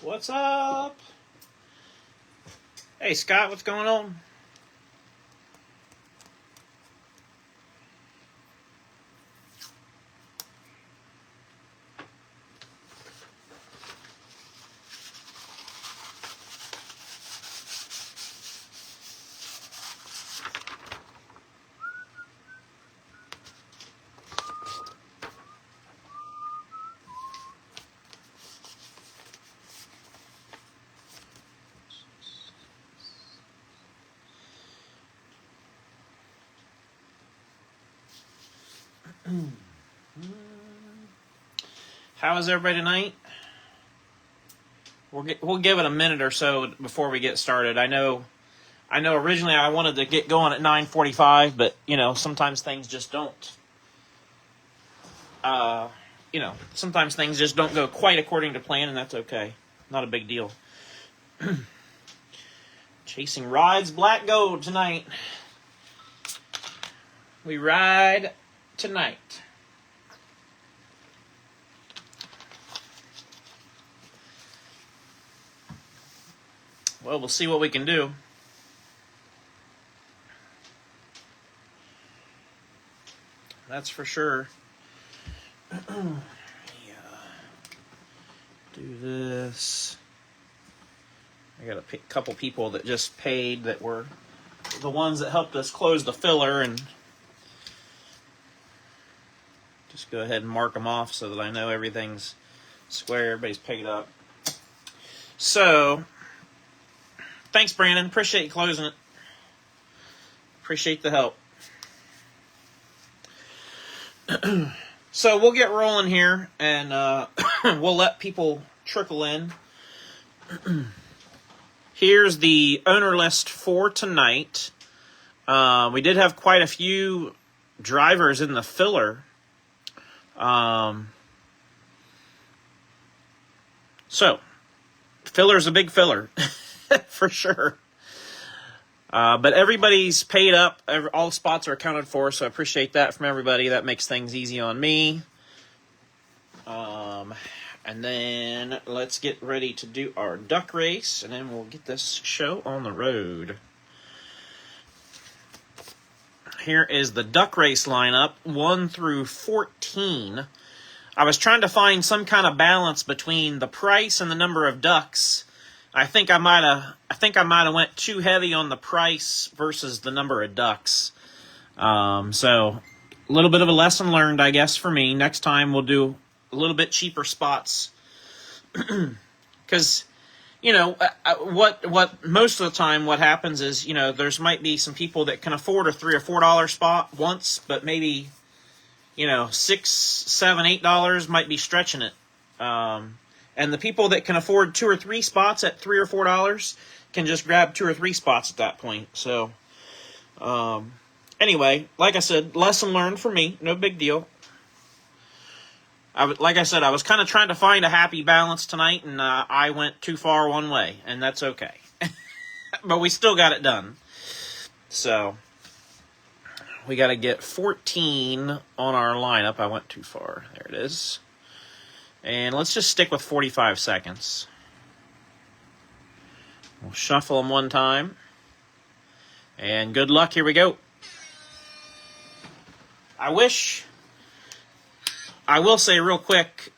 What's up? Hey, Scott, what's going on? How is everybody tonight? We'll give it a minute or so before we get started. I know originally I wanted to get going at 9:45, but sometimes things just don't. Sometimes things just don't go quite according to plan, and that's okay. Not a big deal. Chasing rides black gold tonight. We ride tonight. Well, we'll see what we can do. That's for sure. Do this. I got a couple people that just paid that were the ones that helped us close the filler, and just go ahead and mark them off so that I know everything's square, everybody's paid up. So, thanks, Brandon. Appreciate you closing it. Appreciate the help. So we'll get rolling here, and we'll let people trickle in. Here's the owner list for tonight. We did have quite a few drivers in the filler. So, filler's a big filler, for sure. But everybody's paid up. All the spots are accounted for, so I appreciate that from everybody. That makes things easy on me. And then let's get ready to do our duck race, and then we'll get this show on the road. Here is the duck race lineup, 1 through 14. I was trying to find some kind of balance between the price and the number of ducks. I think I might have went too heavy on the price versus the number of ducks. So a little bit of a lesson learned, I guess, for me. Next time we'll do a little bit cheaper spots, because what most of the time what happens is there's might be some people that can afford a $3 or $4 spot once, but maybe $6, $7, $8 might be stretching it. And the people that can afford 2 or 3 spots at $3 or $4 can just grab 2 or 3 spots at that point. So, anyway, like I said, lesson learned for me. No big deal. Like I said, I was kind of trying to find a happy balance tonight, and I went too far one way, and that's okay. But we still got it done. So, we got to get 14 on our lineup. I went too far. There it is. And let's just stick with 45 seconds. We'll shuffle them one time. And good luck. Here we go. I will say real quick,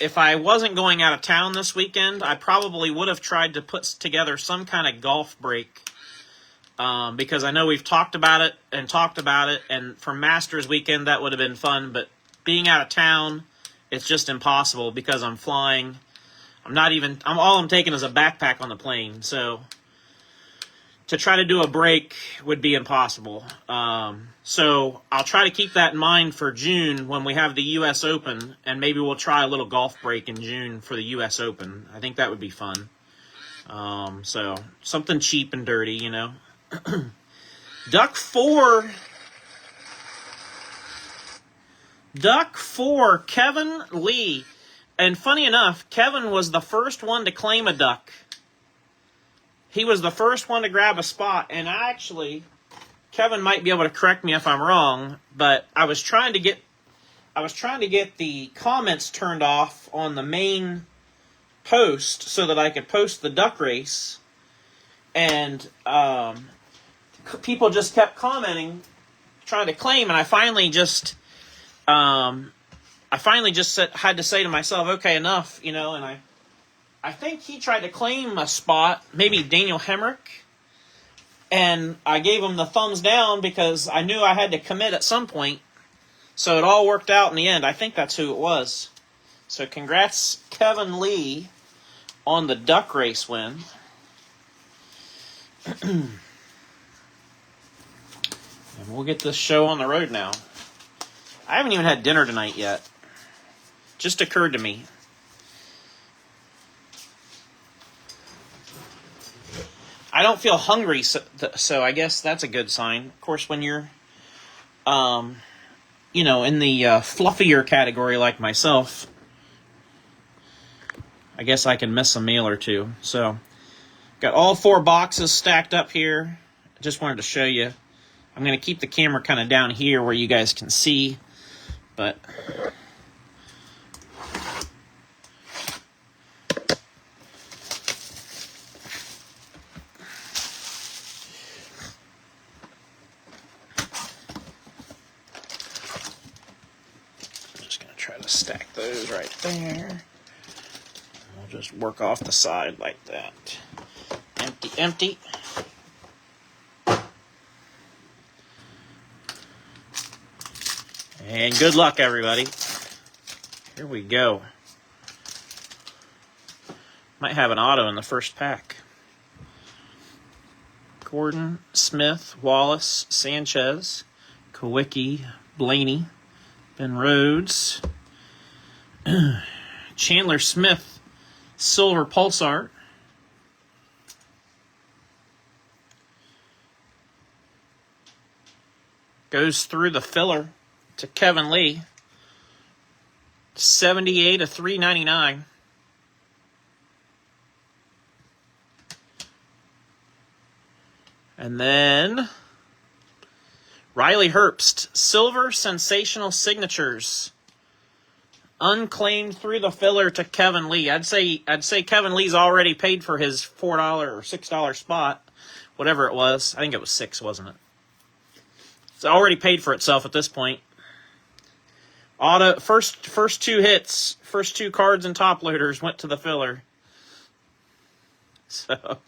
if I wasn't going out of town this weekend, I probably would have tried to put together some kind of golf break. Because I know we've talked about it, and for Masters weekend that would have been fun, but being out of town, it's just impossible because I'm flying. All I'm taking is a backpack on the plane, so to try to do a break would be impossible. So I'll try to keep that in mind for June when we have the U.S. Open, and maybe we'll try a little golf break in June for the U.S. Open. I think that would be fun. So something cheap and dirty, you know. Duck 4, Kevin Lee. And funny enough, Kevin was the first one to claim a duck. He was the first one to grab a spot, and actually, Kevin might be able to correct me if I'm wrong, but I was trying to get the comments turned off on the main post so that I could post the duck race, and people just kept commenting, trying to claim, and I finally just had to say to myself, okay, enough, you know, and I think he tried to claim a spot, maybe Daniel Hemrick, and I gave him the thumbs down because I knew I had to commit at some point. So it all worked out in the end. I think that's who it was. So congrats, Kevin Lee, on the duck race win. And we'll get this show on the road now. I haven't even had dinner tonight yet. Just occurred to me. I don't feel hungry, so I guess that's a good sign. Of course, when you're, in the fluffier category like myself, I guess I can miss a meal or two. So, got all 4 boxes stacked up here. I just wanted to show you. I'm going to keep the camera kind of down here where you guys can see, but... stack those right there. We'll just work off the side like that. Empty, empty. And good luck, everybody. Here we go. Might have an auto in the first pack. Gordon, Smith, Wallace, Sanchez, Kawicki, Blaney, Ben Rhodes, Chandler Smith, Silver Pulsar, goes through the filler to Kevin Lee, 78 of 399. And then Riley Herbst, Silver Sensational Signatures, unclaimed through the filler to Kevin Lee. I'd say Kevin Lee's already paid for his $4 or $6 spot, whatever it was. I think it was $6, wasn't it? It's already paid for itself at this point. Auto first 2 hits, first 2 cards and top loaders went to the filler. So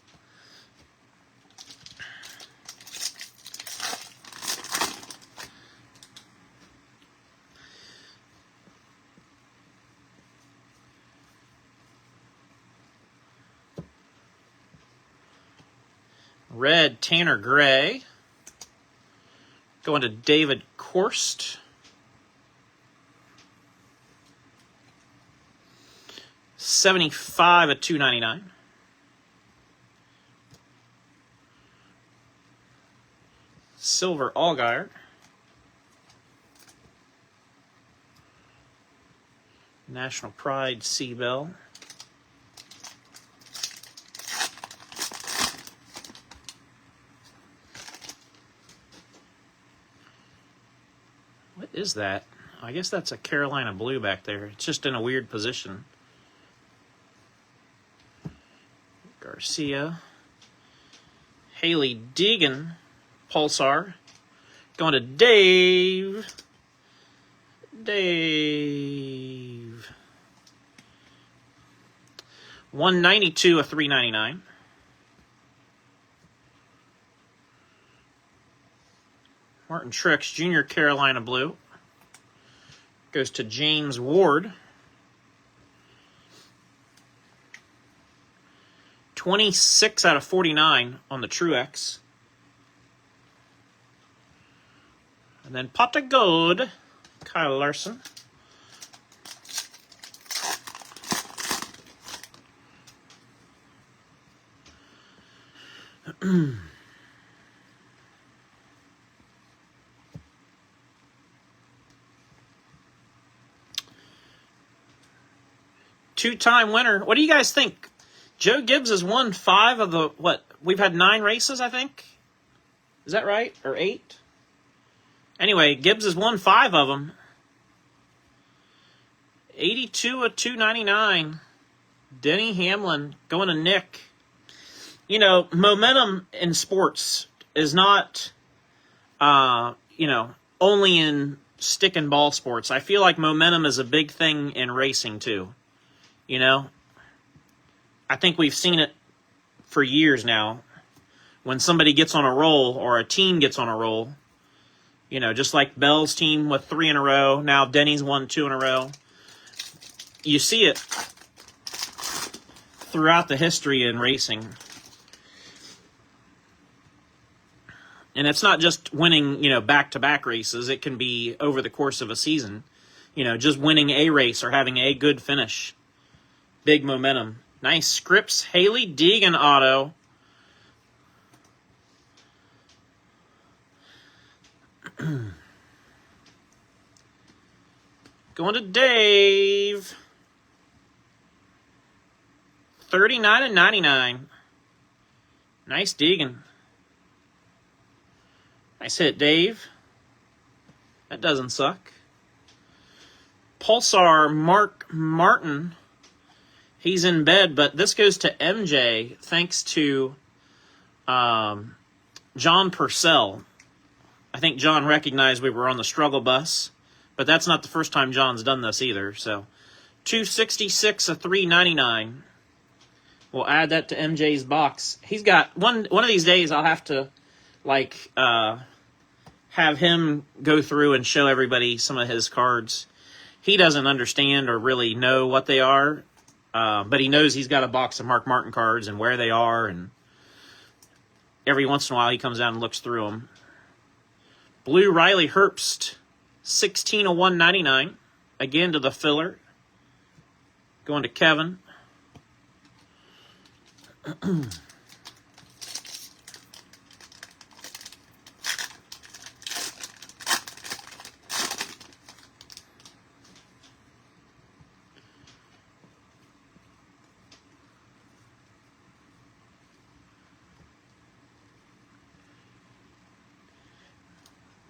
red Tanner Gray. Going to David Korst. $75 at $2.99. Silver Allgaier. National Pride Seabell. What is that? I guess that's a Carolina Blue back there. It's just in a weird position. Garcia. Haley Deegan, Pulsar. Going to Dave. Dave. 192 of 399. Martin Truex Jr. Carolina Blue. Goes to James Ward. 26 out of 49 on the Truex. And then pot of gold, Kyle Larson. Two-time winner. What do you guys think? Joe Gibbs has won 5 of the, what? We've had 9 races, I think. Is that right? Or 8? Anyway, Gibbs has won 5 of them. 82 of 299. Denny Hamlin going to Nick. You know, momentum in sports is not, only in stick and ball sports. I feel like momentum is a big thing in racing, too. You know? I think we've seen it for years now. When somebody gets on a roll or a team gets on a roll, you know, just like Bell's team with 3 in a row, now Denny's won 2 in a row. You see it throughout the history in racing. And it's not just winning, back-to-back races. It can be over the course of a season. Just winning a race or having a good finish. Big momentum. Nice Scripps Haley Deegan auto. Going to Dave. 39 and 99. Nice Deegan. Nice hit, Dave. That doesn't suck. Pulsar Mark Martin. He's in bed, but this goes to MJ thanks to John Purcell. I think John recognized we were on the struggle bus, but that's not the first time John's done this either. So, 266 of 399. We'll add that to MJ's box. He's got one of these days. I'll have to have him go through and show everybody some of his cards. He doesn't understand or really know what they are, but he knows he's got a box of Mark Martin cards and where they are, and every once in a while he comes down and looks through them. Blue Riley Herbst, 16 of 199. Again to the filler. Going to Kevin.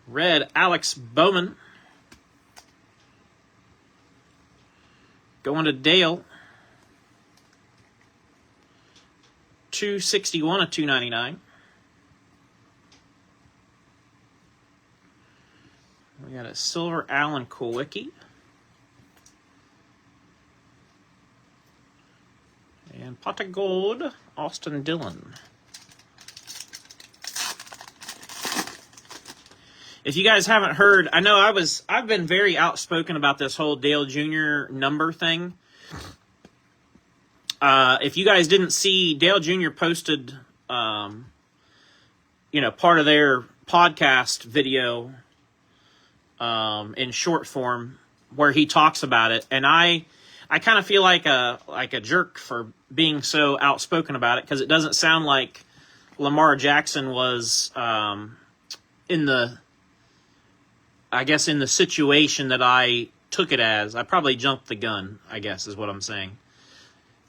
Red Alex Bowman. Going to Dale. 261 of 299. We got a silver Alan Kulwicki. And pot of gold, Austin Dillon. If you guys haven't heard, I know I've been very outspoken about this whole Dale Jr. number thing. If you guys didn't see, Dale Jr. posted, part of their podcast video in short form where he talks about it, and I kind of feel like a jerk for being so outspoken about it because it doesn't sound like Lamar Jackson was in the situation that I took it as. I probably jumped the gun, I guess, is what I'm saying.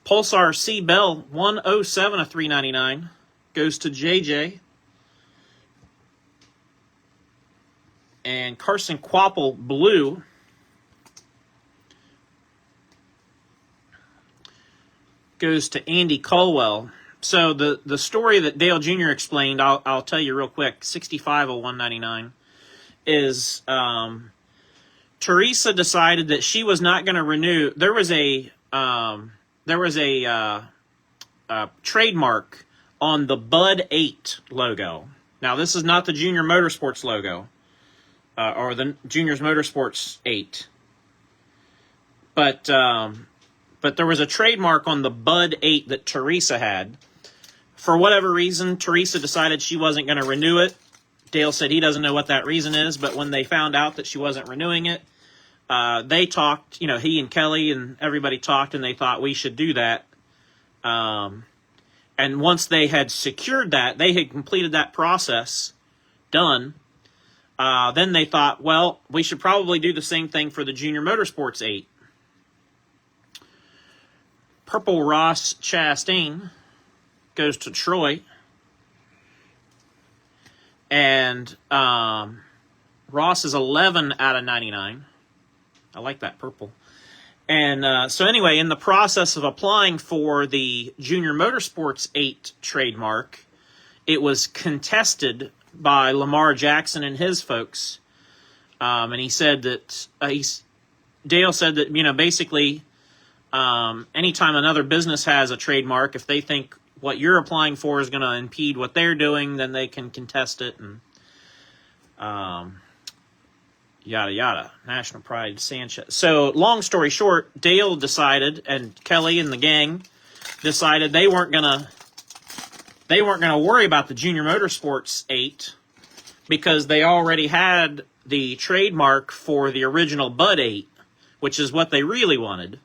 Pulsar C. Bell, 107 of 399, goes to JJ. And Carson Quapple, blue, goes to Andy Colwell. So the story that Dale Jr. explained, I'll tell you real quick, 65 of 199, is Teresa decided that she was not going to renew. There was a trademark on the Bud 8 logo. Now, this is not the Junior Motorsports logo, or the Juniors Motorsports 8. But there was a trademark on the Bud 8 that Teresa had. For whatever reason, Teresa decided she wasn't going to renew it. Dale said he doesn't know what that reason is, but when they found out that she wasn't renewing it, they talked, you know, he and Kelly and everybody talked, and they thought we should do that. And once they had secured that, they had completed that process, done, then they thought, well, we should probably do the same thing for the Junior Motorsports 8. Purple Ross Chastain goes to Troy. And Ross is 11 out of 99. I like that purple. And so anyway, in the process of applying for the Junior Motorsports 8 trademark, it was contested by Lamar Jackson and his folks. And he said that, Dale said that, you know, basically, anytime another business has a trademark, if they think what you're applying for is going to impede what they're doing, then they can contest it, and yada yada. National Pride Sanchez. So long story short, Dale decided, and Kelly and the gang decided they weren't gonna worry about the Junior Motorsports 8 because they already had the trademark for the original Bud 8, which is what they really wanted.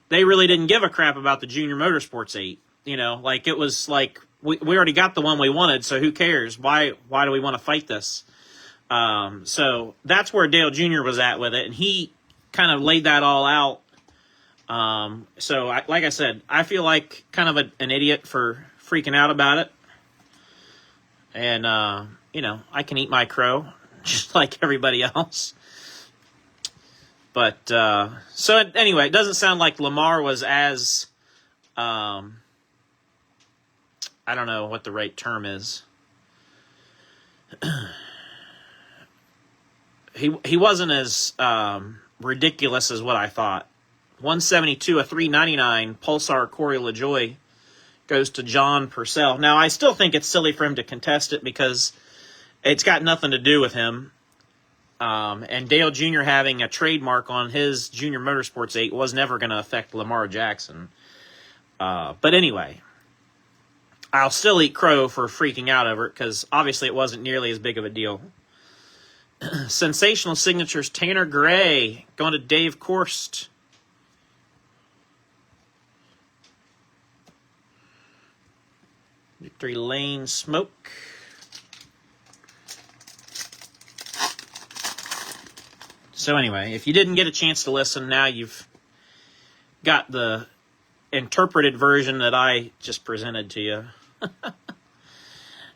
They really didn't give a crap about the Junior Motorsports 8. You know, like it was like we already got the one we wanted, so who cares? Why do we want to fight this? So that's where Dale Jr. was at with it, and he kind of laid that all out. So like I said, I feel like kind of an idiot for freaking out about it. And, you know, I can eat my crow just like everybody else. But, so anyway, it doesn't sound like Lamar was as, I don't know what the right term is. He wasn't as ridiculous as what I thought. 172, a 399 Pulsar Corey LaJoy goes to John Purcell. Now, I still think it's silly for him to contest it because it's got nothing to do with him. And Dale Jr. having a trademark on his Junior Motorsports 8 was never going to affect Lamar Jackson. But anyway, I'll still eat crow for freaking out over it because obviously it wasn't nearly as big of a deal. Sensational Signatures, Tanner Gray going to Dave Korst. Victory Lane Smoke. So anyway, if you didn't get a chance to listen, now you've got the interpreted version that I just presented to you.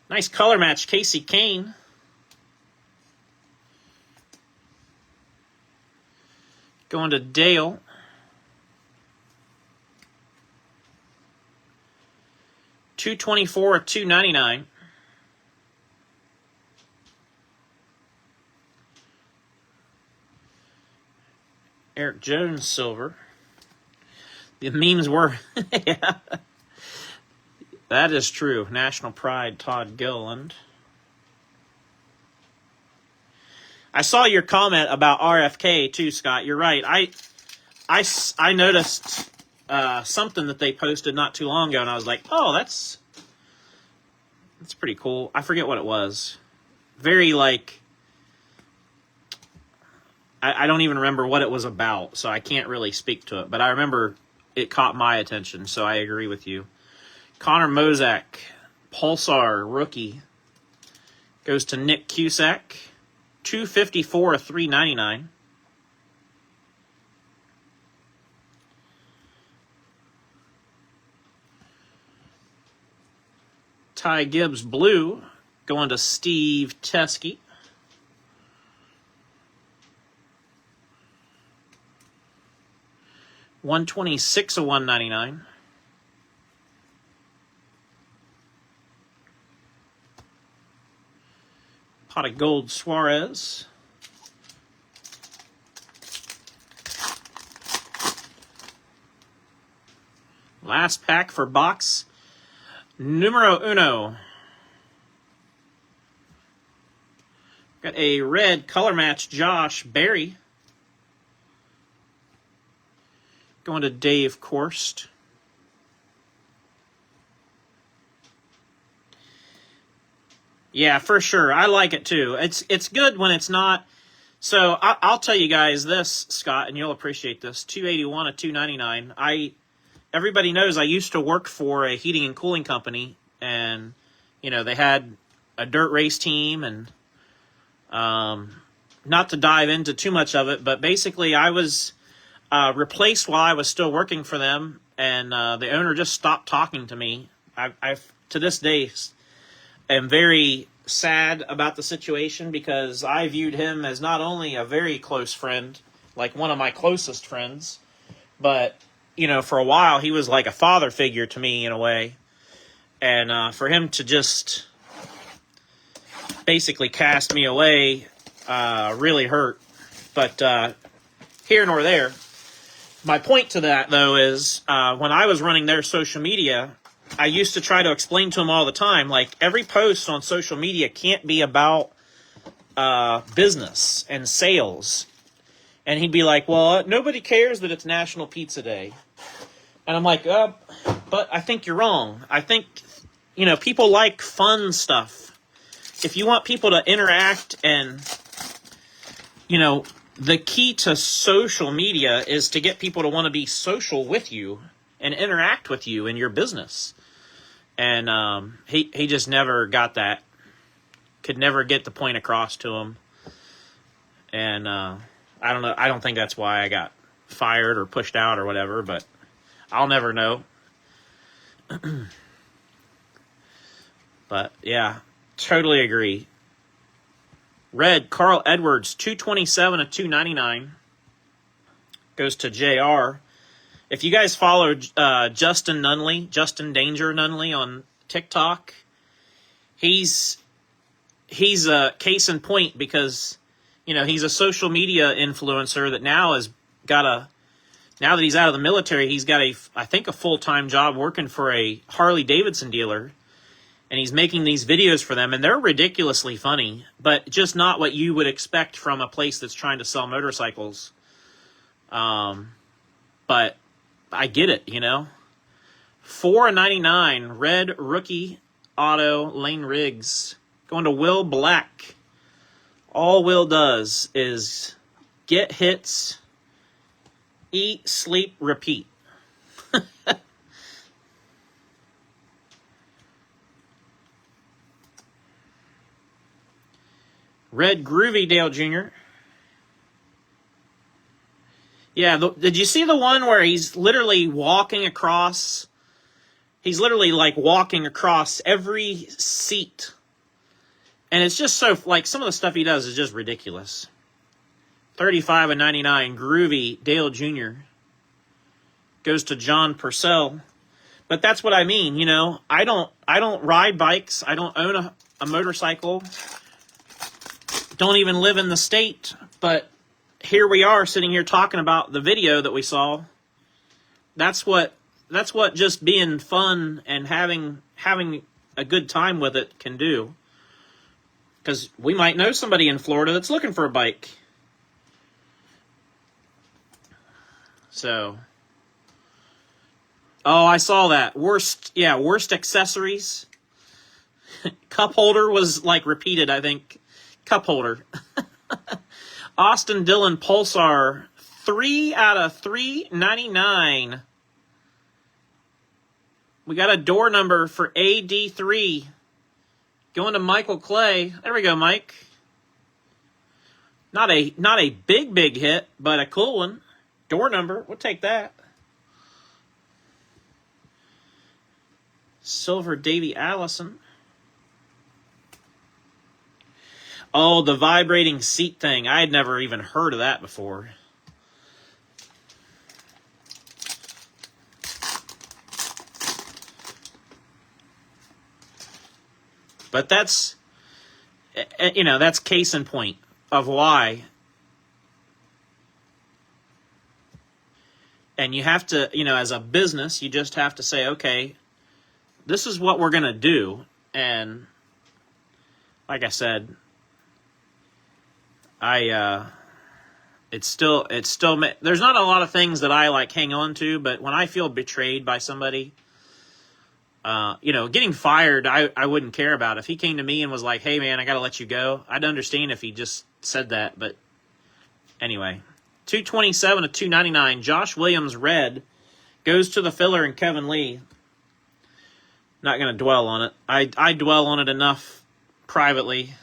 Nice color match, Casey Kane. Going to Dale. $224 or $299. Eric Jones silver. The memes were, yeah, that is true. National Pride, Todd Gilliland. I saw your comment about RFK too, Scott. You're right. I noticed something that they posted not too long ago, and I was like, oh, that's pretty cool. I forget what it was. Very like, I don't even remember what it was about, so I can't really speak to it. But I remember it caught my attention, so I agree with you. Connor Mozak, Pulsar rookie, goes to Nick Cusack. $254 or $399. Ty Gibbs blue going to Steve Teskey. $126 of $199. Pot of gold Suarez. Last pack for box numero uno. Got a red color match Josh Berry. Going to Dave Korst. Yeah, for sure. I like it too. It's good when it's not. So I'll tell you guys this, Scott, and you'll appreciate this. 281 to 299. Everybody knows I used to work for a heating and cooling company, and they had a dirt race team, and not to dive into too much of it, but basically I was replaced while I was still working for them, and the owner just stopped talking to me. I've to this day am very sad about the situation, because I viewed him as not only a very close friend, like one of my closest friends, but for a while he was like a father figure to me in a way. And for him to just basically cast me away really hurt. But here nor there. My point to that, though, is when I was running their social media, I used to try to explain to him all the time, like, every post on social media can't be about business and sales. And he'd be like, well, nobody cares that it's National Pizza Day. And I'm like, but I think you're wrong. I think, people like fun stuff. If you want people to interact and, the key to social media is to get people to want to be social with you and interact with you in your business. And he just never got that. Could never get the point across to him. And I don't know. I don't think that's why I got fired or pushed out or whatever, but I'll never know. But yeah, totally agree. Red, Carl Edwards, 227 to 299. Goes to JR. If you guys follow Justin Danger Nunley on TikTok, he's a case in point, because he's a social media influencer that now that he's out of the military, he's got I think a full-time job working for a Harley Davidson dealer, and he's making these videos for them, and they're ridiculously funny, but just not what you would expect from a place that's trying to sell motorcycles. But I get it, $4.99 red rookie auto Lane Riggs going to Will Black. All Will does is get hits, eat, sleep, repeat. Red Groovy Dale Jr. Yeah, did you see the one where he's literally walking across? He's literally like walking across every seat. And it's just so, like, some of the stuff he does is just ridiculous. 35 and 99, Groovy Dale Jr. Goes to John Purcell. But that's what I mean, I don't ride bikes. I don't own a motorcycle. Don't even live in the state. But here we are sitting here talking about the video that we saw. That's what just being fun and having a good time with it can do. Because we might know somebody in Florida that's looking for a bike. So. Oh, I saw that. Worst accessories. Cup holder was like repeated, I think. Cup holder. Austin Dillon Pulsar. 3 out of 399. We got a door number for AD3. Going to Michael Clay. There we go, Mike. Not a big hit, but a cool one. Door number. We'll take that. Silver Davy Allison. Oh, the vibrating seat thing. I had never even heard of that before. But that's case in point of why. And you have to, as a business, you just have to say, okay, this is what we're going to do. And like I said, it's still, there's not a lot of things that I like hang on to, but when I feel betrayed by somebody, You know, getting fired, I wouldn't care about. If he came to me and was like, hey, man, I got to let you go, I'd understand if he just said that. But anyway, 227 to 299. Josh Williams, red, goes to the filler and Kevin Lee. Not going to dwell on it. I dwell on it enough privately.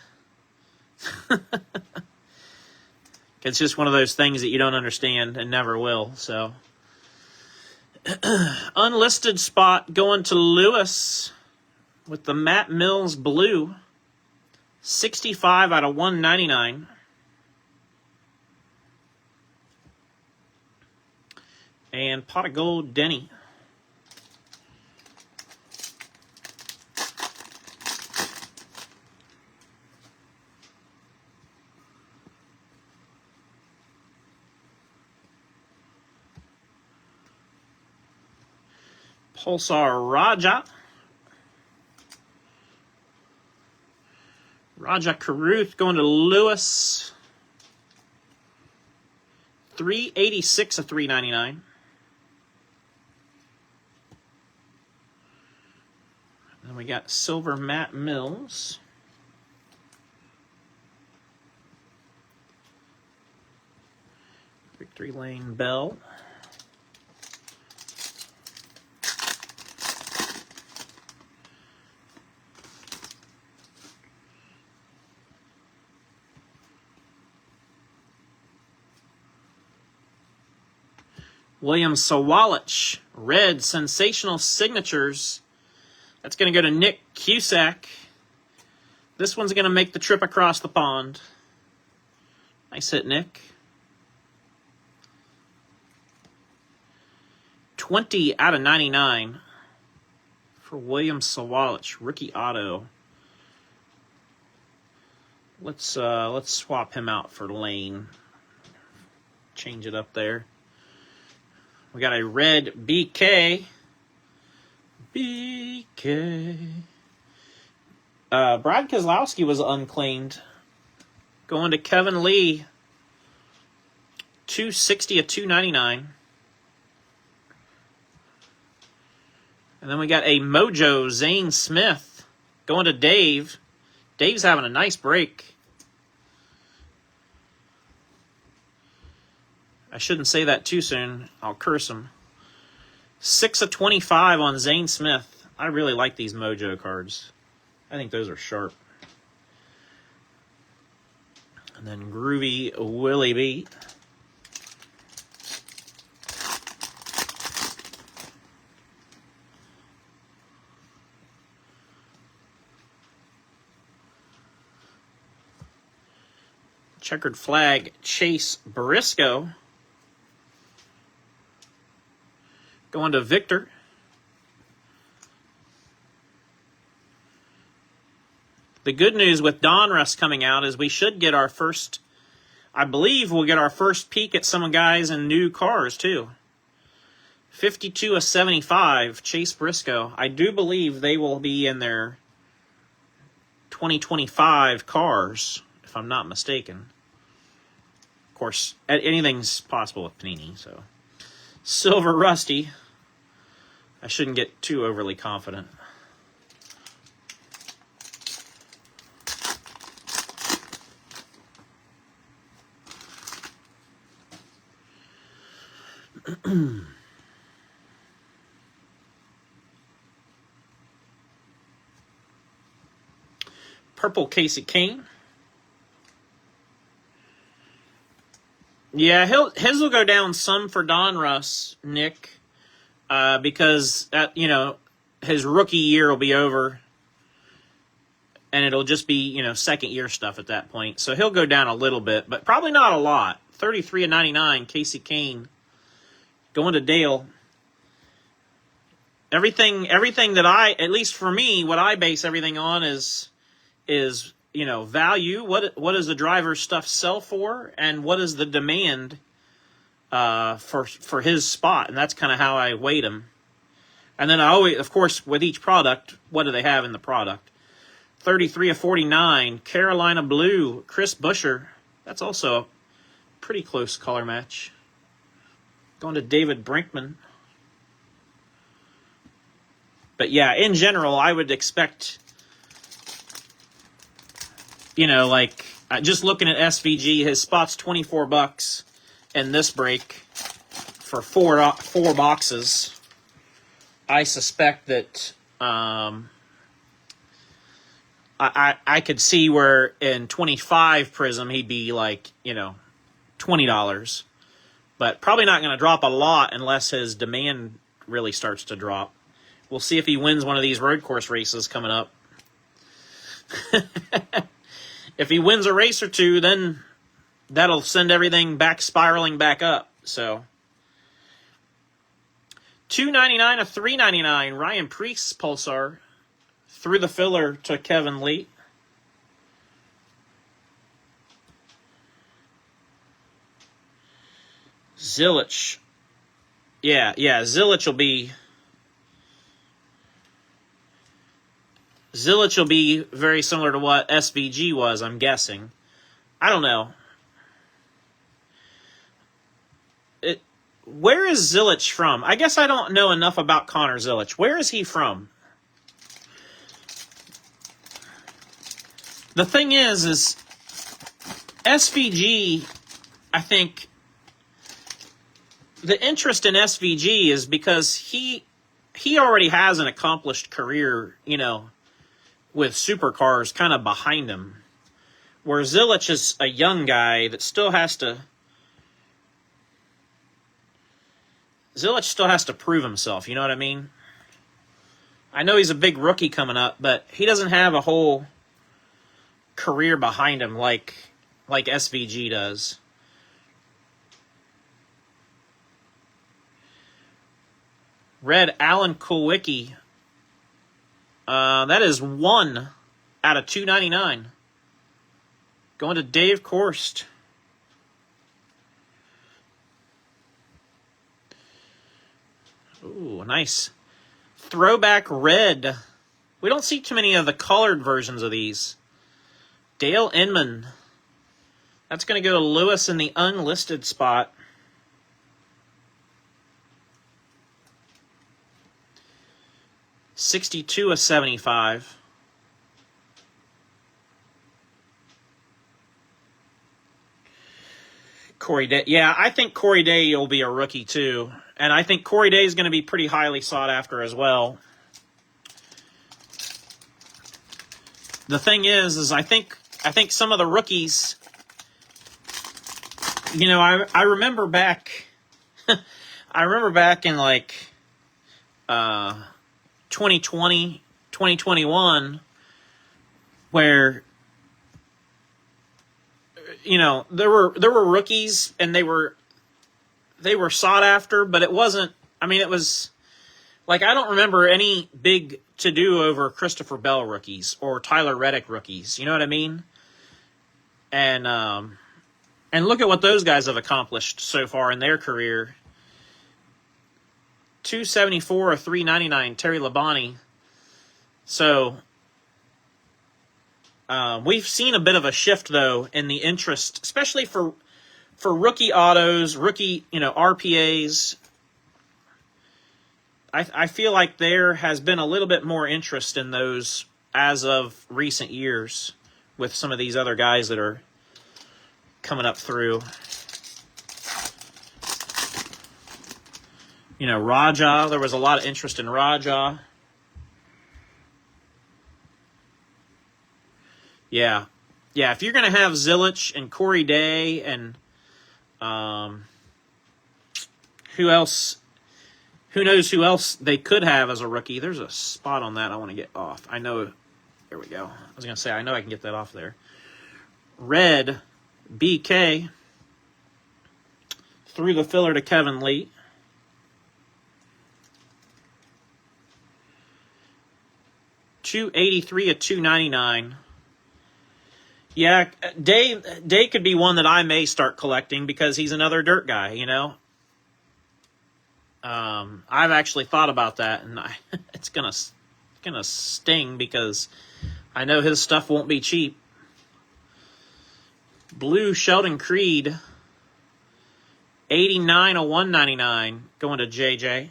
It's just one of those things that you don't understand and never will. So, unlisted spot going to Lewis with the Matt Mills blue. 65 out of 199. And pot of gold, Denny. Pulsar Raja. Raja Caruth going to Lewis. 386 of 399. Then we got silver Matt Mills. Victory Lane Bell. William Sawalich, red, sensational signatures. That's going to go to Nick Cusack. This one's going to make the trip across the pond. Nice hit, Nick. 20 out of 99 for William Sawalich, rookie auto. Let's swap him out for Lane. Change it up there. We got a red BK. Brad Keselowski was unclaimed. Going to Kevin Lee. 260 of 299. And then we got a Mojo Zane Smith. Going to Dave. Dave's having a nice break. I shouldn't say that too soon. I'll curse him. 6 of 25 on Zane Smith. I really like these Mojo cards. I think those are sharp. And then Groovy Willie B. Checkered flag, Chase Briscoe. Going to Victor. The good news with Donruss coming out is we should get our first, I believe we'll get our first peek at some guys in new cars too. 52 of 75, Chase Briscoe. I do believe they will be in their 2025 cars, if I'm not mistaken. Of course, anything's possible with Panini, so. Silver Rusty. I shouldn't get too overly confident. Purple Casey Kane. Yeah, his will go down some for Donruss, Nick, because his rookie year will be over, and it'll just be second year stuff at that point. So he'll go down a little bit, but probably not a lot. 33 of 99, Casey Kane. Going to Dale. Everything that at least for me, what I base everything on is value. What does the driver's stuff sell for, and what is the demand for his spot, and that's kind of how I weight them. And then I always, of course, with each product, what do they have in the product? 33 of 49, Carolina Blue, Chris Buescher. That's also a pretty close color match. Going to David Brinkman. But yeah, in general, I would expect, you know, like just looking at SVG, his spot's $24 in this break for four boxes. I suspect that I could see where in 25 Prizm he'd be like, you know, $20. But probably not going to drop a lot unless his demand really starts to drop. We'll see if he wins one of these road course races coming up. If he wins a race or two, then that'll send everything back spiraling back up. So $2.99 to $3.99. Ryan Priest's Pulsar through the filler to Kevin Lee. Zilich. Yeah, Zilich will be very similar to what SVG was, I'm guessing. I don't know. Where is Zilich from? I guess I don't know enough about Connor Zilich. Where is he from? The thing is SVG, I think, the interest in SVG is because he already has an accomplished career, you know, with supercars kind of behind him. Where Zilich is a young guy that still has to prove himself, you know what I mean? I know he's a big rookie coming up, but he doesn't have a whole career behind him like SVG does. Red Alan Kulwicki. That is 1 out of 299. Going to Dave Korst. Ooh, nice. Throwback red. We don't see too many of the colored versions of these. Dale Inman. That's going to go to Lewis in the unlisted spot. $62/75. Corey Day. Yeah, I think Corey Day will be a rookie too. And I think Corey Day is going to be pretty highly sought after as well. The thing is I think some of the rookies, you know, I remember back in like 2020, 2021, where, you know, there were rookies and they were sought after, but it wasn't, I mean, it was like, I don't remember any big to-do over Christopher Bell rookies or Tyler Reddick rookies, you know what I mean? And look at what those guys have accomplished so far in their career. $274 or $399, Terry Labonte. So we've seen a bit of a shift though in the interest, especially for rookie autos, rookie, you know, RPAs. I feel like there has been a little bit more interest in those as of recent years with some of these other guys that are coming up through. You know, Raja, there was a lot of interest in Raja. Yeah, if you're going to have Zilich and Corey Day and who else? Who knows who else they could have as a rookie? There's a spot on that I want to get off. I know. There we go. I was going to say, I know I can get that off there. Red BK through the filler to Kevin Lee. $283 at $299. Yeah, Day could be one that I may start collecting because he's another dirt guy, you know. I've actually thought about that, and it's gonna sting because I know his stuff won't be cheap. Blue Sheldon Creed, 89 of 199, going to JJ.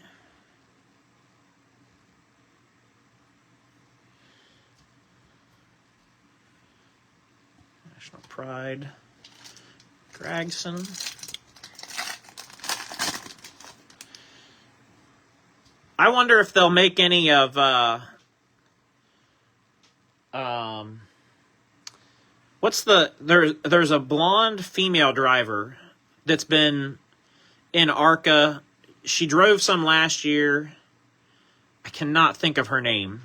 Pride. Gregson. I wonder if they'll make any of there's a blonde female driver that's been in ARCA. She drove some last year. I cannot think of her name.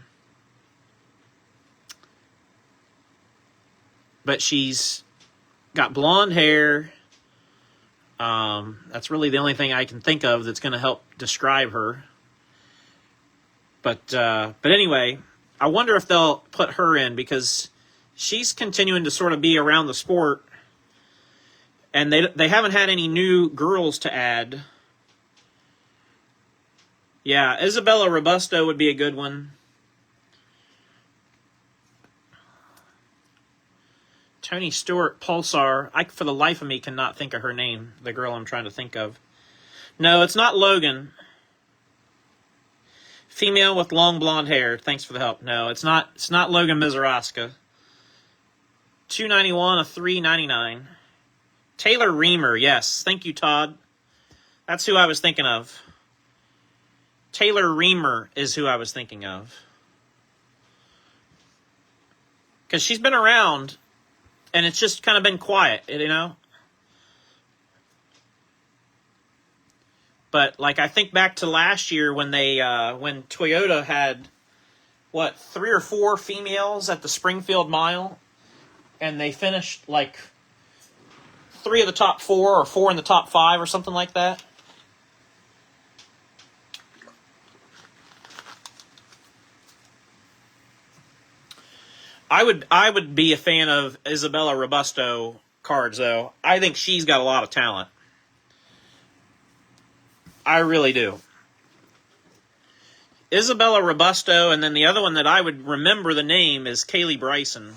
But she's got blonde hair. That's really the only thing I can think of that's going to help describe her. But anyway, I wonder if they'll put her in because she's continuing to sort of be around the sport, and they haven't had any new girls to add. Yeah, Isabella Robusto would be a good one. Tony Stewart Pulsar. I, for the life of me, cannot think of her name, the girl I'm trying to think of. No, it's not Logan. Female with long blonde hair. Thanks for the help. No, it's not Logan Mizaraska. $291, a $399. Taylor Reamer, yes. Thank you, Todd. That's who I was thinking of. Taylor Reamer is who I was thinking of. Because she's been around, and it's just kind of been quiet, you know? But, like, I think back to last year when when Toyota had, 3 or 4 females at the Springfield Mile, and they finished, 3 of the top 4 or 4 in the top 5 or something like that. I would be a fan of Isabella Robusto cards, though. I think she's got a lot of talent. I really do. Isabella Robusto, and then the other one that I would remember the name is Kaylee Bryson.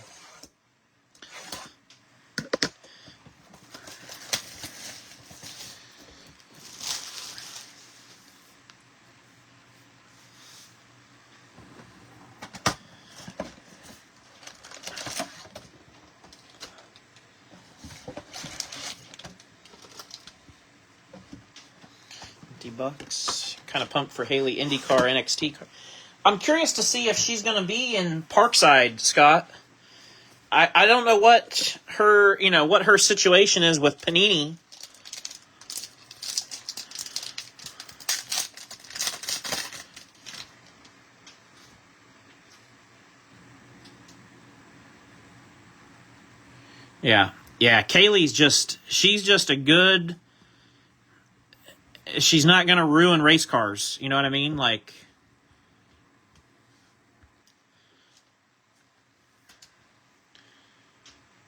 $50. Kind of pumped for Haley IndyCar NXT car. I'm curious to see if she's going to be in Parkside, Scott. I don't know what her situation is with Panini. Yeah. Kaylee's she's just a good. She's not going to ruin race cars. You know what I mean?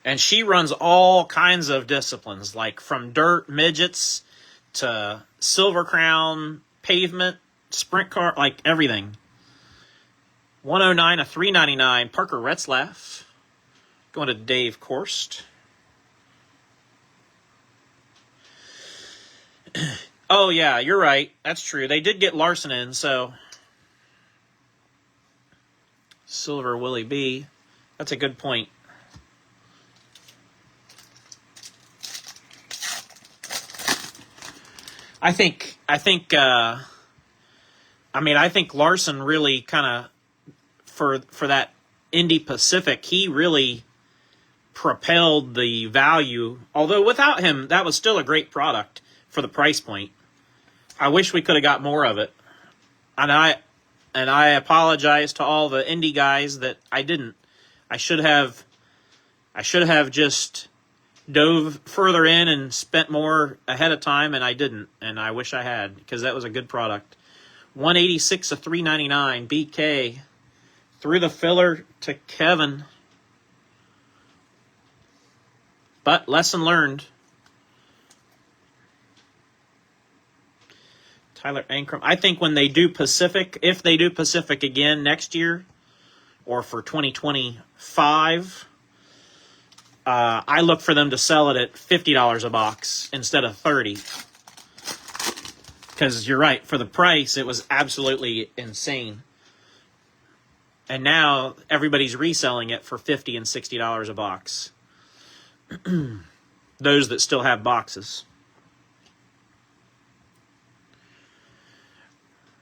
And she runs all kinds of disciplines, like from dirt, midgets, to Silver Crown, pavement, sprint car, everything. 109, a $399. Parker Retzlaff. Going to Dave Korst. Oh, yeah, you're right. That's true. They did get Larson in, so. Silver Willie B. That's a good point. I think Larson really kind of, for that Indy Pacific, he really propelled the value. Although without him, that was still a great product for the price point. I wish we could have got more of it. And I apologize to all the indie guys that I didn't. I should have just dove further in and spent more ahead of time, and I didn't. And I wish I had, because that was a good product. 186 of 399. BK through the filler to Kevin. But lesson learned. Tyler Ankrum. I think when they do Pacific, if they do Pacific again next year, or for 2025, I look for them to sell it at $50 a box instead of $30. Because you're right, for the price, it was absolutely insane. And now everybody's reselling it for $50 and $60 a box. Those that still have boxes.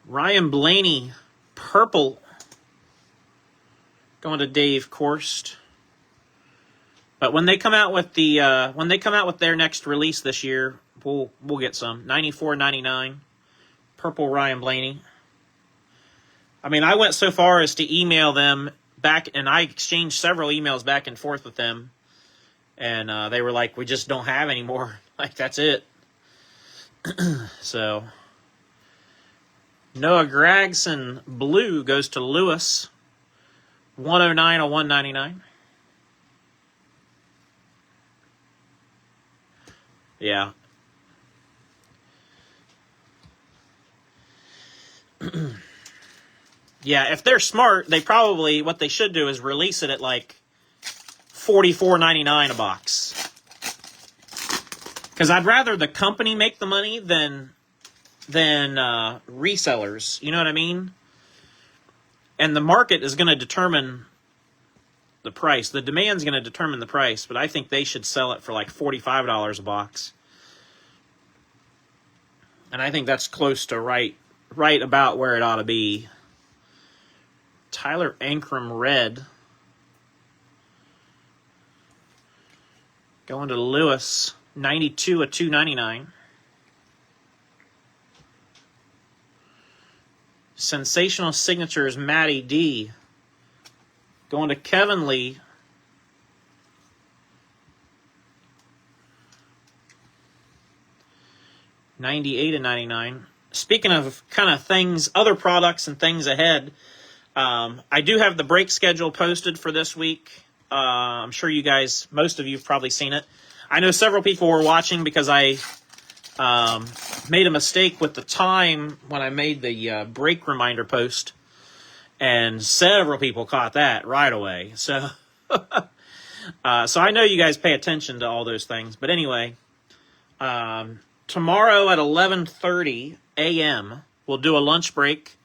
Ryan Blaney, purple, going to Dave Korst. But when they come out with their next release this year, we'll get some. 94.99, purple Ryan Blaney. I mean, I went so far as to email them back, and I exchanged several emails back and forth with them, and they were like, "We just don't have any more. Like, that's it." So, Noah Gragson, blue, goes to Lewis. 109 of 199. Yeah. Yeah, if they're smart, they probably, what they should do is release it at like $44.99 a box. Because I'd rather the company make the money than resellers. You know what I mean? And the market is going to determine the price. The demand's going to determine the price, but I think they should sell it for like $45 a box. And I think that's close to right about where it ought to be. Tyler Ankrum, red, going to Lewis. 92 of 299. Sensational signatures, Matty D. Going to Kevin Lee. $98 of 99. Speaking of kind of things, other products and things ahead, I do have the break schedule posted for this week. I'm sure you guys, most of you have probably seen it. I know several people were watching because I made a mistake with the time when I made the break reminder post, and several people caught that right away. So, so I know you guys pay attention to all those things. But anyway, tomorrow at 11:30 a.m. we'll do a lunch break,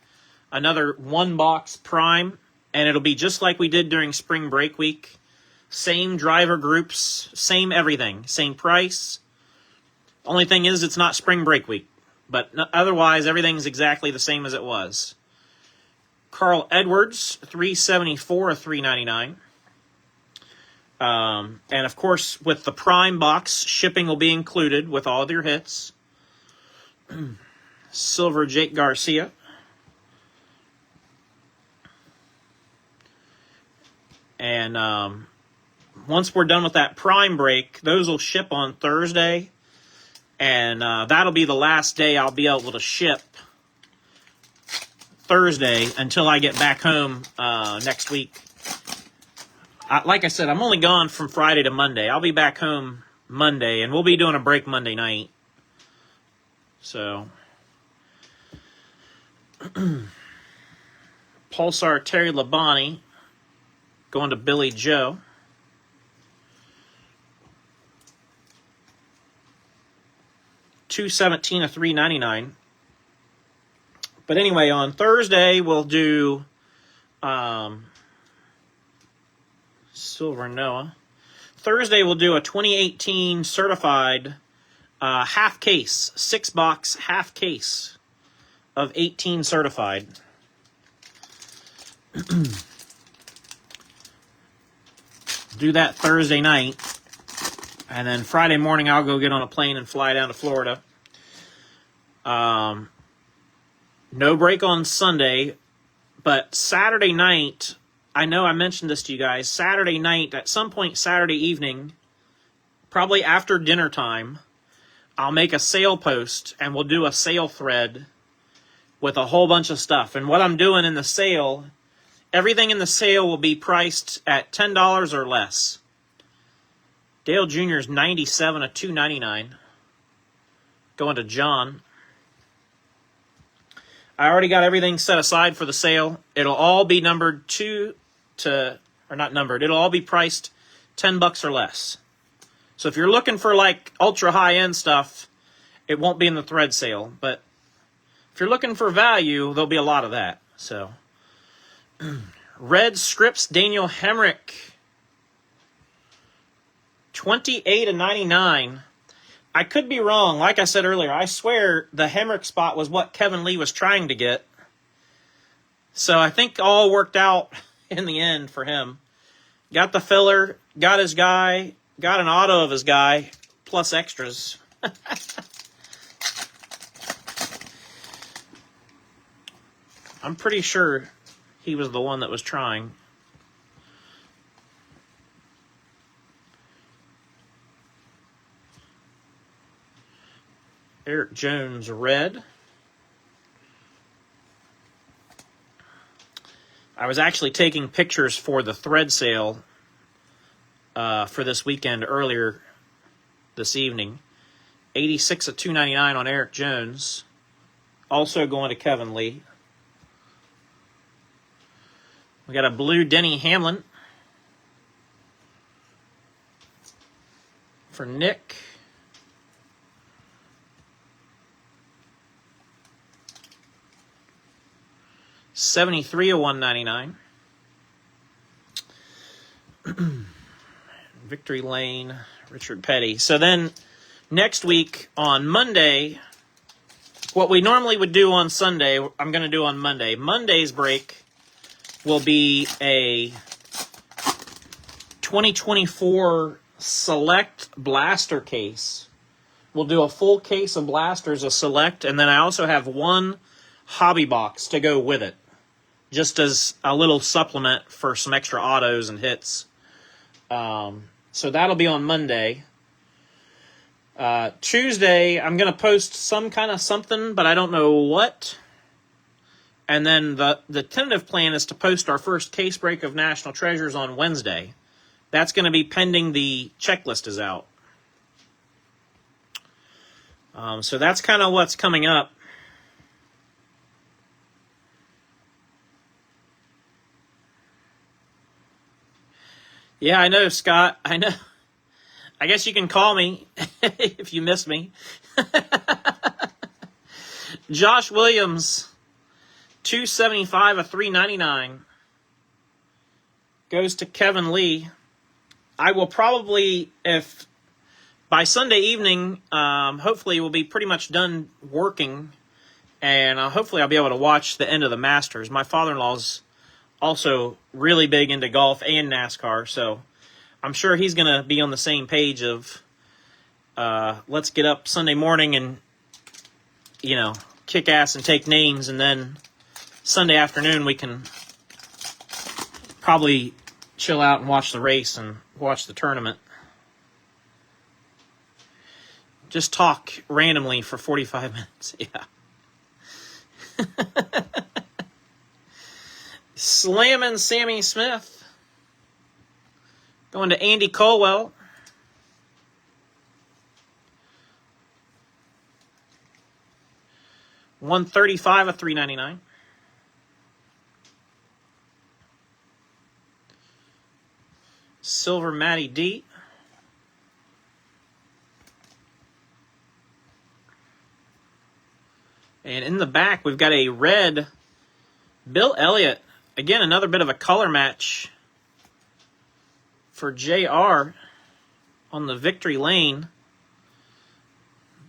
another one box prime, and it'll be just like we did during spring break week. Same driver groups, same everything, same price. Only thing is it's not spring break week. But otherwise, everything's exactly the same as it was. Carl Edwards, 374 of 399. And of course, with the prime box, shipping will be included with all of your hits. Silver Jake Garcia. And once we're done with that prime break, those will ship on Thursday. And that'll be the last day I'll be able to ship, Thursday, until I get back home next week. Like I said, I'm only gone from Friday to Monday. I'll be back home Monday, and we'll be doing a break Monday night. So, Pulsar Terry Labonte going to Billy Joe. $217 of $3.99. But anyway, on Thursday we'll do Silver Noah. Thursday we'll do a 2018 certified half case, 6-box half case of 18 certified. Do that Thursday night. And then Friday morning, I'll go get on a plane and fly down to Florida. No break on Sunday, but Saturday night, I know I mentioned this to you guys, Saturday night, at some point Saturday evening, probably after dinner time, I'll make a sale post, and we'll do a sale thread with a whole bunch of stuff. And what I'm doing in the sale, everything in the sale will be priced at $10 or less. Dale Jr. is 97 of 299. Going to John. I already got everything set aside for the sale. It'll all be numbered it'll all be priced $10 or less. So if you're looking for like ultra high-end stuff, it won't be in the thread sale. But if you're looking for value, there'll be a lot of that. So, Red Scripts, Daniel Hemrick. 28 of 99. I could be wrong. Like I said earlier, I swear the Hemrick spot was what Kevin Lee was trying to get. So I think all worked out in the end for him. Got the filler, got his guy, got an auto of his guy, plus extras. I'm pretty sure he was the one that was trying. Eric Jones, red. I was actually taking pictures for the thread sale for this weekend earlier this evening. 86 of 299 on Eric Jones. Also going to Kevin Lee. We got a blue Denny Hamlin for Nick. $73 of $199. Victory Lane, Richard Petty. So then next week on Monday, what we normally would do on Sunday, I'm going to do on Monday. Monday's break will be a 2024 Select Blaster case. We'll do a full case of blasters, a Select, and then I also have one hobby box to go with it, just as a little supplement for some extra autos and hits. So that'll be on Monday. Tuesday, I'm going to post some kind of something, but I don't know what. And then the tentative plan is to post our first case break of National Treasures on Wednesday. That's going to be pending the checklist is out. So that's kind of what's coming up. Yeah, I know, Scott. I know. I guess you can call me if you miss me. Josh Williams, 275 of 399. Goes to Kevin Lee. I will probably, if by Sunday evening, hopefully we'll be pretty much done working, and hopefully I'll be able to watch the end of the Masters. My father-in-law's also really big into golf and NASCAR, so I'm sure he's going to be on the same page of let's get up Sunday morning and, kick ass and take names, and then Sunday afternoon we can probably chill out and watch the race and watch the tournament. Just talk randomly for 45 minutes. Yeah. Slamming Sammy Smith. Going to Andy Colwell. $135 of $399. Silver Matty D. And in the back, we've got a red Bill Elliott. Again, another bit of a color match for JR on the Victory Lane.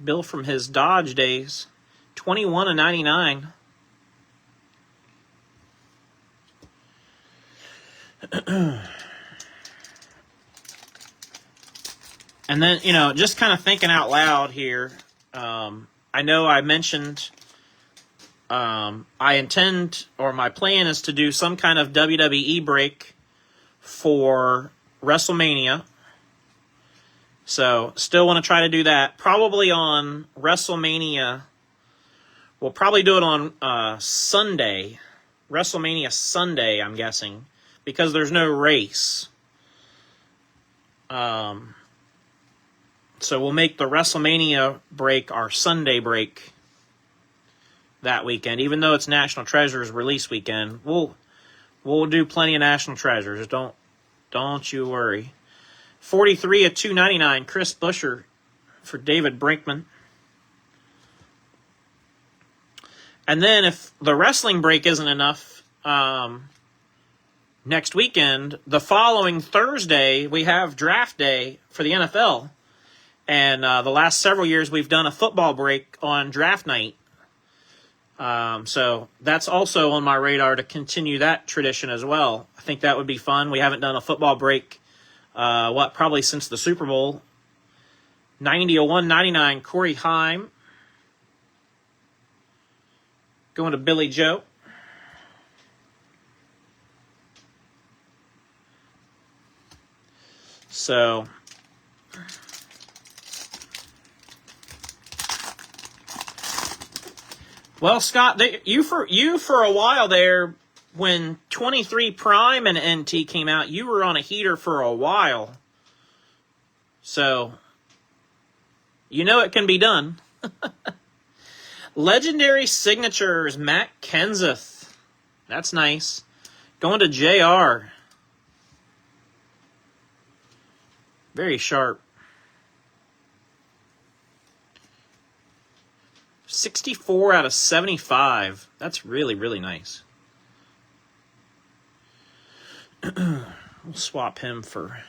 Bill from his Dodge days. 21 of 99. And then, just kind of thinking out loud here, I know I mentioned I intend, or my plan is to do some kind of WWE break for WrestleMania. So, still want to try to do that. Probably on WrestleMania. We'll probably do it on Sunday. WrestleMania Sunday, I'm guessing. Because there's no race. So we'll make the WrestleMania break our Sunday break that weekend. Even though it's National Treasures release weekend, we'll do plenty of National Treasures. Don't you worry. 43 of 299, Chris Buescher for David Brinkman. And then if the wrestling break isn't enough, next weekend, the following Thursday, we have draft day for the NFL. And the last several years, we've done a football break on draft night. So that's also on my radar to continue that tradition as well. I think that would be fun. We haven't done a football break, probably since the Super Bowl. 90-199, Corey Heim. Going to Billy Joe. So, well, Scott, you for a while there, when 23 Prime and NT came out, you were on a heater for a while. So, you know it can be done. Legendary Signatures, Matt Kenseth. That's nice. Going to JR. Very sharp. 64 out of 75. That's really, really nice. We'll swap him for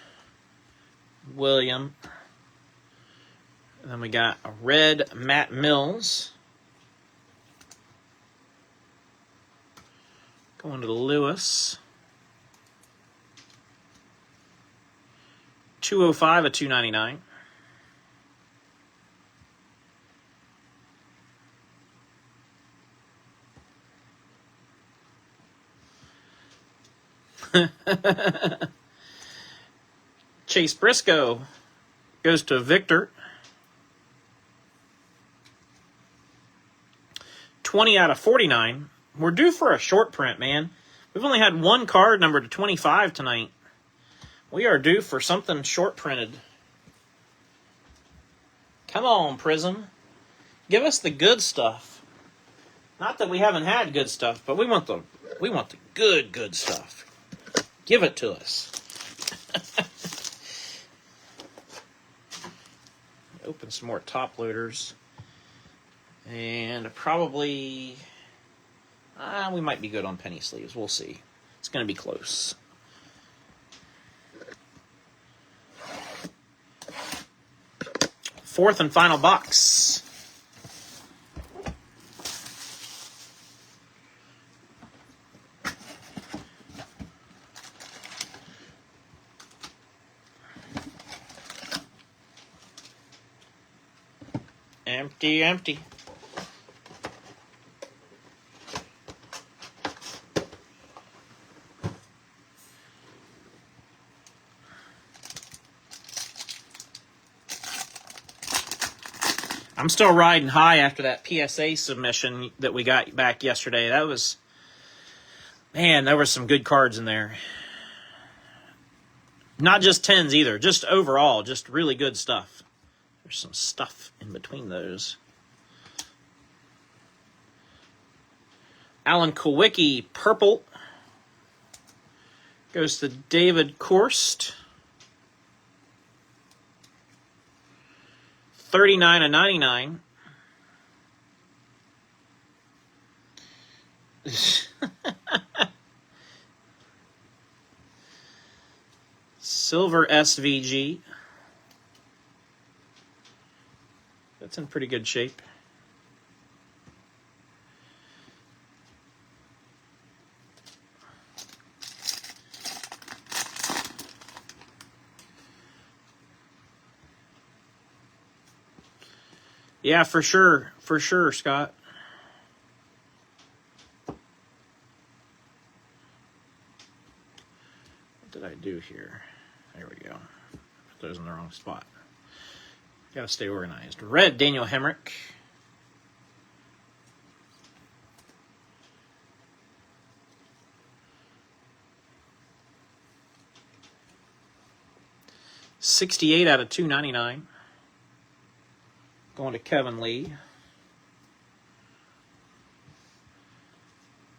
William. And then we got a red Matt Mills. Going to Lewis. 205 of 299. Chase Briscoe goes to Victor. 20 out of 49. We're due for a short print, man. We've only had one card number to 25 tonight. We are due for something short printed. Come on, Prizm. Give us the good stuff. Not that we haven't had good stuff, but we want the good stuff. Give it to us. Open some more top loaders. And probably we might be good on penny sleeves. We'll see. It's going to be close. Fourth and final box. Empty, empty. I'm still riding high after that PSA submission that we got back yesterday. That was, man, there were some good cards in there. Not just 10s either, just overall, just really good stuff. There's some stuff in between those. Alan Kulwicki, purple. Goes to David Korst. 39 of 99. Silver SVG. That's in pretty good shape. Yeah, for sure, Scott. What did I do here? There we go. Put those in the wrong spot. Gotta stay organized. Red, Daniel Hemrick. $68 out of $299. Going to Kevin Lee.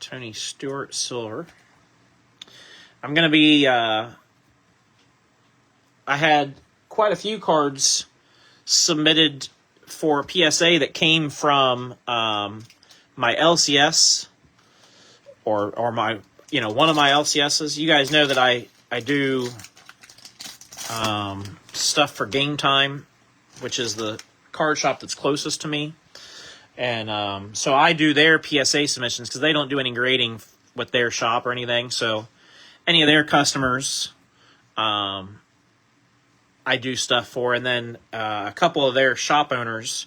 Tony Stewart, silver. I'm going to be... I had quite a few cards submitted for PSA that came from my LCS or my you know, one of my LCSs. You guys know that I do stuff for Game Time, which is the card shop that's closest to me. And so I do their PSA submissions because they don't do any grading with their shop or anything. So any of their customers, I do stuff for. And then a couple of their shop owners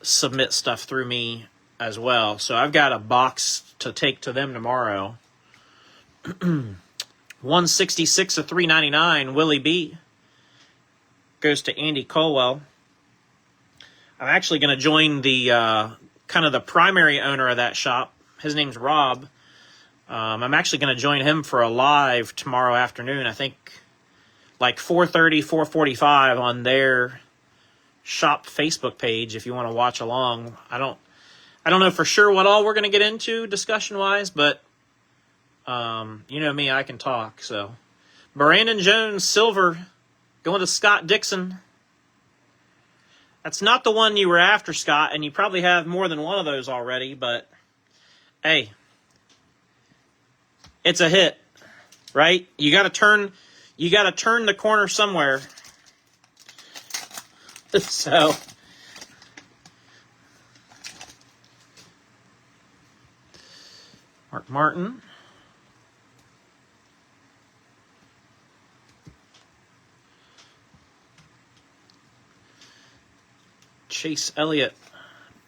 submit stuff through me as well. So I've got a box to take to them tomorrow. 166 of 399, Willie B. Goes to Andy Colwell. I'm actually going to join the kind of the primary owner of that shop. His name's Rob. I'm actually going to join him for a live tomorrow afternoon. I think like 4:30, 4:45 on their shop Facebook page. If you want to watch along, I don't know for sure what all we're going to get into discussion wise, but you know me, I can talk. So Brandon Jones, silver, going to Scott Dixon. That's not the one you were after, Scott, and you probably have more than one of those already, but hey, it's a hit, right? You got to turn the corner somewhere. So Mark Martin. Chase Elliott,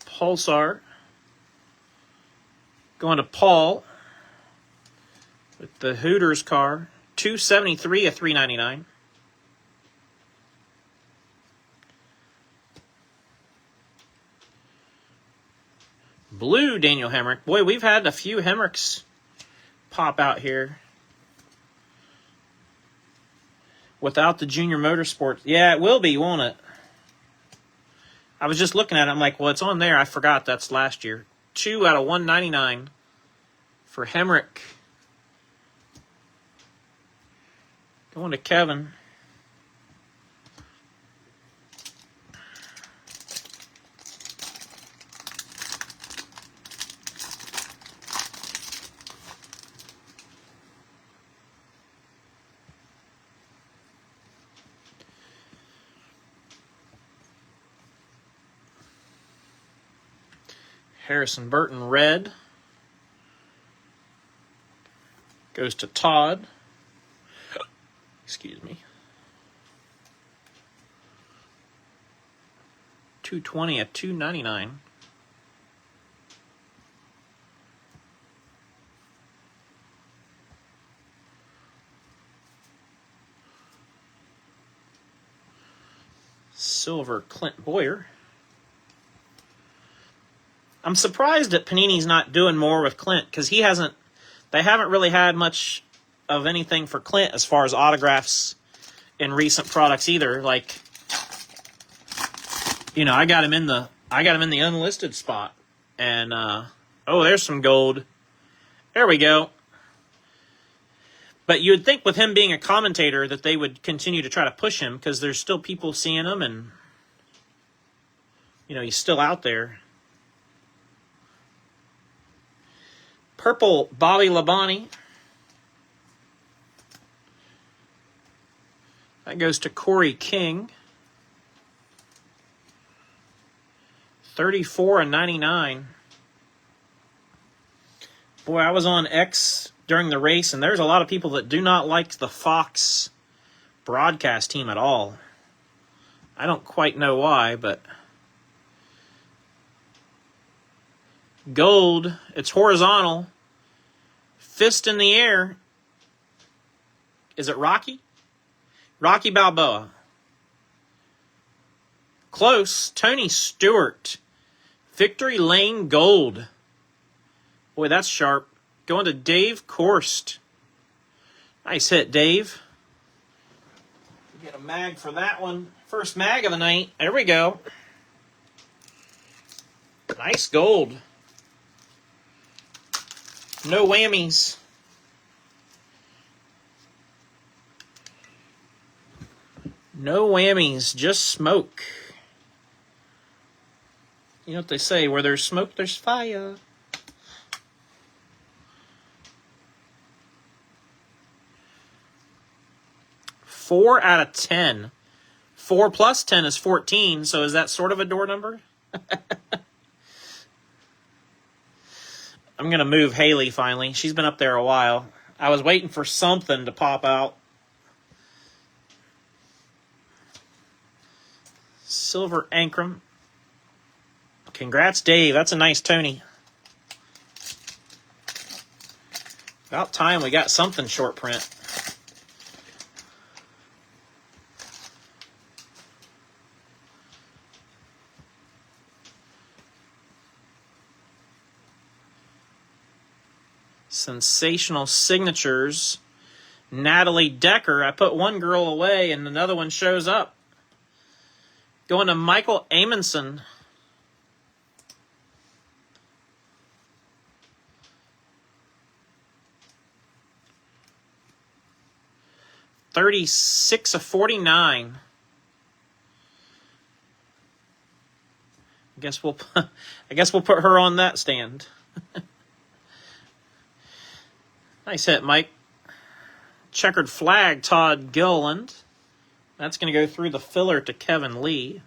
Pulsar. Going to Paul with the Hooters car. 273 of 399. Blue Daniel Hemrick. Boy, we've had a few Hemricks pop out here. Without the Junior Motorsports. Yeah, it will be, won't it? I was just looking at it. I'm like, well, it's on there. I forgot that's last year. 2 out of 199 for Hemrick. Going to Kevin. Harrison Burton, red. Goes to Todd. Excuse me. 220 at 299. Silver, Clint Boyer. I'm surprised that Panini's not doing more with Clint because they haven't really had much of anything for Clint as far as autographs in recent products either. Like, you know, I got him in the unlisted spot, and oh, there's some gold. There we go. But you would think with him being a commentator that they would continue to try to push him because there's still people seeing him, and you know he's still out there. Purple, Bobby Labonte. That goes to Corey King. 34 and 99. Boy, I was on X during the race, and there's a lot of people that do not like the Fox broadcast team at all. I don't quite know why, but gold, it's horizontal. Fist in the air. Is it Rocky? Rocky Balboa. Close. Tony Stewart. Victory Lane gold. Boy, that's sharp. Going to Dave Korst. Nice hit, Dave. Get a mag for that one. First mag of the night. There we go. Nice gold. No whammies. No whammies, just smoke. You know what they say, where there's smoke, there's fire. 4 out of 10. 4 plus 10 is 14, so is that sort of a door number? I'm going to move Haley finally. She's been up there a while. I was waiting for something to pop out. Silver Ankrum. Congrats, Dave. That's a nice Tony. About time we got something short print. Sensational signatures. Natalie Decker. I put one girl away and another one shows up. Going to Michael Amundsen. $36 of 49. I guess we'll put her on that stand. Nice hit, Mike. Checkered flag, Todd Gilliland. That's going to go through the filler to Kevin Lee.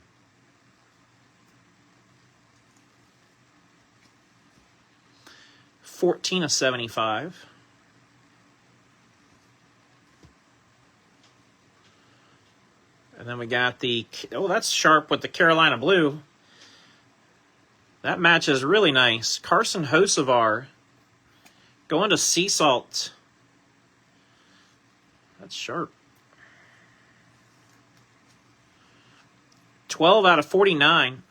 $14 of 75. And then we got the, oh, that's sharp with the Carolina blue. That matches really nice. Carson Hocevar. Going to Sea Salt. That's sharp. 12 out of 49.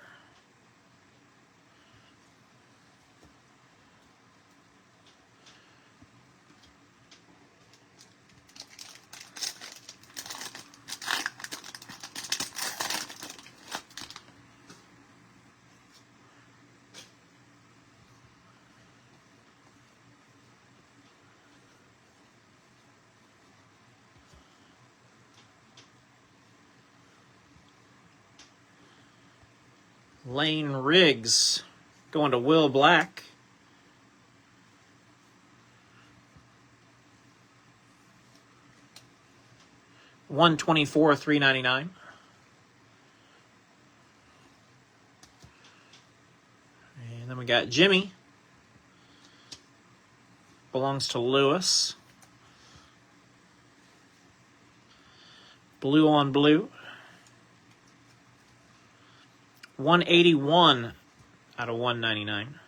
Lane Riggs going to Will Black. $124, $3.99. And then we got Jimmy. Belongs to Lewis. Blue on blue. 181 out of 199.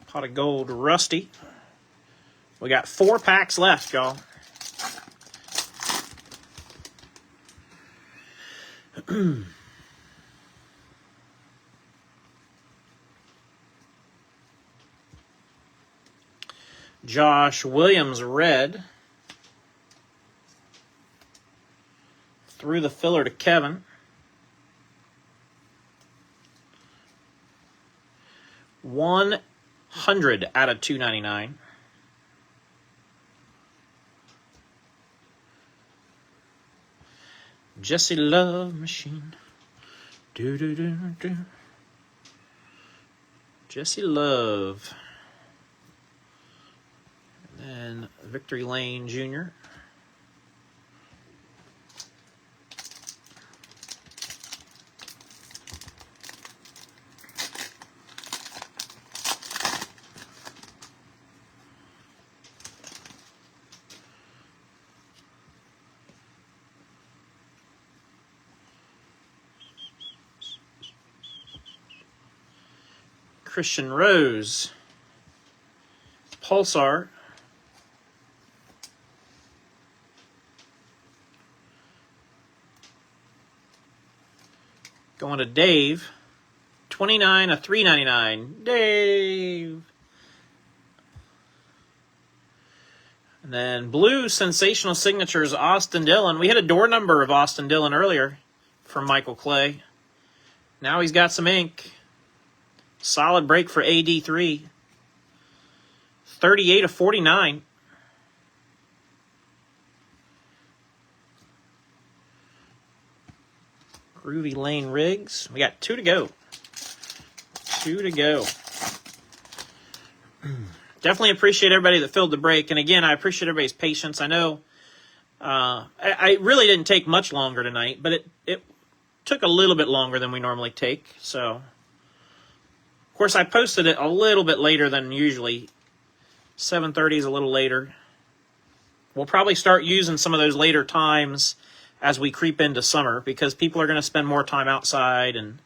Pot of gold, Rusty. We got 4 packs left, y'all. Josh Williams, red. Through the filler to Kevin. 100 out of 299. Jesse Love Machine. Do do do do. Jesse Love. And then Victory Lane Jr. Christian Rose, Pulsar, going to Dave, 29 of 399, Dave. And then blue sensational signatures, Austin Dillon. We had a door number of Austin Dillon earlier from Michael Clay. Now he's got some ink. Solid break for AD3. 38 of 49. Groovy Lane Riggs. We got 2 to go. 2 to go. definitely appreciate everybody that filled the break. And again, I appreciate everybody's patience. I know I really didn't take much longer tonight, but it took a little bit longer than we normally take. So, of course, I posted it a little bit later than usually. 7:30 is a little later. We'll probably start using some of those later times as we creep into summer because people are going to spend more time outside, and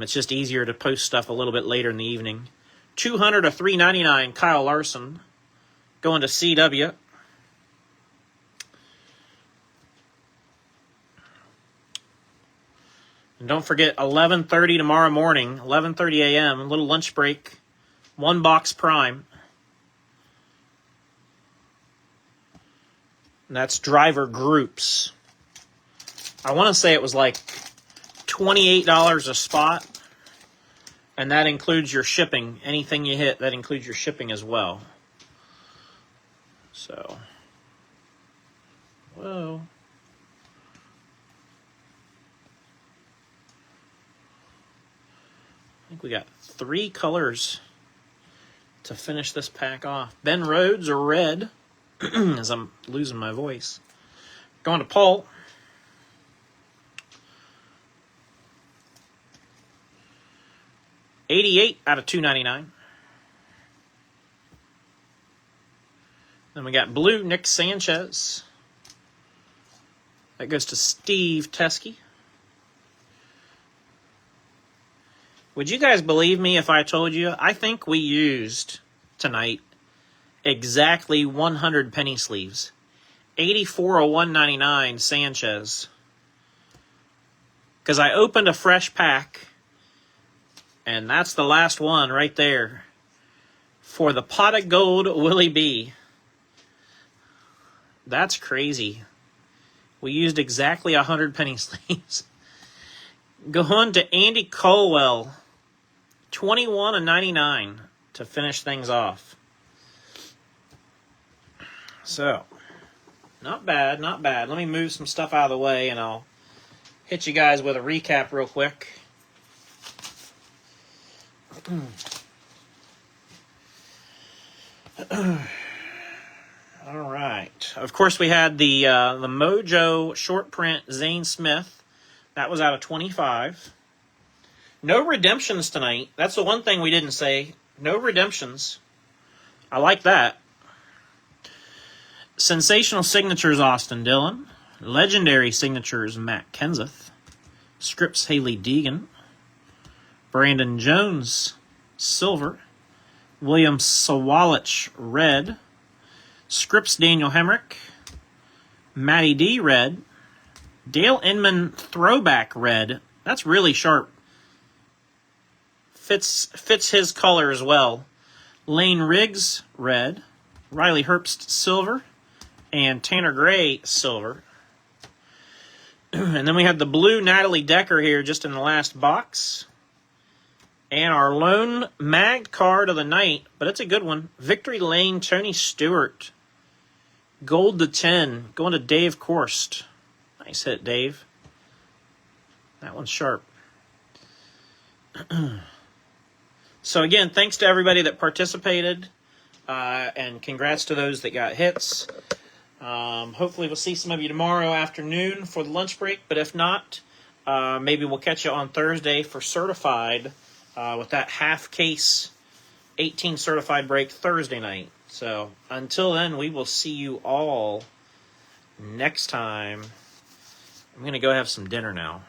it's just easier to post stuff a little bit later in the evening. 200 to 399, Kyle Larson going to CW. And don't forget, 11:30 tomorrow morning, 11:30 a.m., a little lunch break, one box prime. And that's driver groups. I want to say it was like $28 a spot. And that includes your shipping. Anything you hit, that includes your shipping as well. So, whoa. I think we got 3 colors to finish this pack off. Ben Rhodes are red, as I'm losing my voice. Going to Paul. $88 out of $299. Then we got blue, Nick Sanchez. That goes to Steve Teskey. Would you guys believe me if I told you? I think we used tonight exactly 100 penny sleeves. 84 of 199 Sanchez. Because I opened a fresh pack. And that's the last one right there for the pot of gold Willie B. That's crazy. We used exactly 100 penny sleeves. Going to Andy Colwell. 21 of 99 to finish things off. So, not bad, not bad. Let me move some stuff out of the way and I'll hit you guys with a recap real quick. All right. Of course, we had the Mojo short print Zane Smith. That was out of 25. No redemptions tonight. That's the one thing we didn't say. No redemptions. I like that. Sensational signatures Austin Dillon. Legendary signatures Matt Kenseth. Scripts Haley Deegan. Brandon Jones, silver. William Sawalich, red. Scripps Daniel Hemrick. Matty D, red. Dale Inman, throwback, red. That's really sharp. Fits his color as well. Lane Riggs, red. Riley Herbst, silver. And Tanner Gray, silver. And then we had the blue Natalie Decker here just in the last box. And our lone mag card of the night, but it's a good one. Victory Lane, Tony Stewart. Gold to 10, going to Dave Korst. Nice hit, Dave. That one's sharp. So again, thanks to everybody that participated. And congrats to those that got hits. Hopefully we'll see some of you tomorrow afternoon for the lunch break. But if not, maybe we'll catch you on Thursday for certified. With that half case 18 certified break Thursday night. So until then, we will see you all next time. I'm going to go have some dinner now.